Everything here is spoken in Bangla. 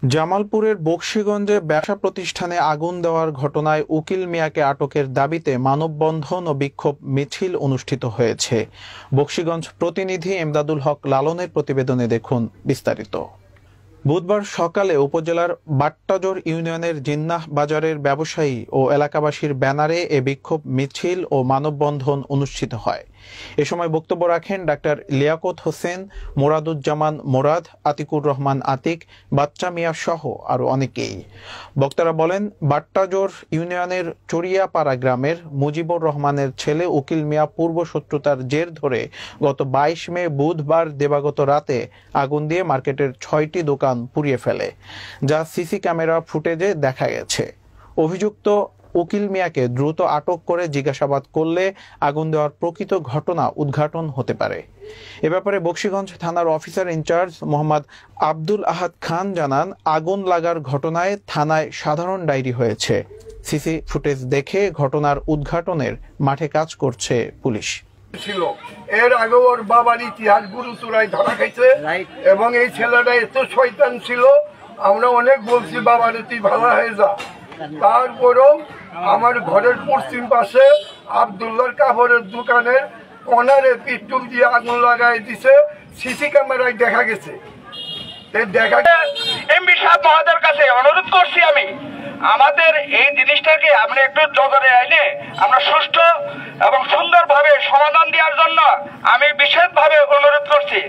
জামালপুরের বকশীগঞ্জে ব্যবসা প্রতিষ্ঠানে আগুন দেওয়ার ঘটনায় উকিল মিয়াকে আটকের দাবিতে মানববন্ধন ও বিক্ষোভ মিছিল অনুষ্ঠিত হয়েছে। বকশীগঞ্জ প্রতিনিধি এমদাদুল হক লালনের প্রতিবেদনে দেখুন বিস্তারিত। বুধবার সকালে উপজেলার বাট্টাজোর ইউনিয়নের জিন্নাহ বাজারের ব্যবসায়ী ও এলাকাবাসীর ব্যানারে এ বিক্ষোভ মিছিল ও মানববন্ধন অনুষ্ঠিত হয়। এ সময় বক্তব্য রাখেন ডাক্তার লিয়াকত হোসেন, মোরাদুজ্জামান মোরাদ, আতিকুর রহমান আতিক, বাচ্চা মিয়া সহ আরও অনেকেই। বক্তারা বলেন, বাট্টাজোর ইউনিয়নের চরিয়াপাড়া গ্রামের মুজিবুর রহমানের ছেলে উকিল মিয়া পূর্ব শত্রুতার জের ধরে গত 22 মে বুধবার দিবাগত রাতে আগুন দিয়ে মার্কেটের 6টি দোকান পুড়িয়ে ফেলে, যা সিসি ক্যামেরা ফুটেজে দেখা গেছে। অভিযুক্ত উকিল মিয়াকে দ্রুত আটক করে জিজ্ঞাসাবাদ করলে আগুন দেওয়ার প্রকৃত ঘটনা উদ্ঘাটন হতে পারে। এ ব্যাপারে বকশীগঞ্জ থানার অফিসার ইনচার্জ মোহাম্মদ আব্দুল আহাদ খান জানান, আগুন লাগার ঘটনায় থানায় সাধারণ ডায়েরি হয়েছে। সিসি ফুটেজ দেখে ঘটনার উদ্ঘাটনের মাঠে কাজ করছে পুলিশ। ছিল এর আগে ওর বাবার ইতিহাস গুরু চূড়ায় ধরা খাইছে এবং এই ছেলেটা এত শয়তান ছিল, আমরা অনেক বলছি বাবার তুই ভালো হয়ে যা। তারপরেও আমার ঘরের পশ্চিম পাশে আব্দুল্লাহর কাপড়ের দোকানের কর্নারে পিস্টল দিয়ে আগুন লাগাই দিছে, সিসি ক্যামেরায় দেখা গেছে। এমপি সাহেব মহোদয়ের কাছে অনুরোধ করছি আমি, আমাদের এই জিনিসটাকে আমরা একটু নজরে আইনে আমরা সুষ্ঠু এবং সুন্দরভাবে সমাধান দেওয়ার জন্য আমি বিশেষভাবে অনুরোধ করছি।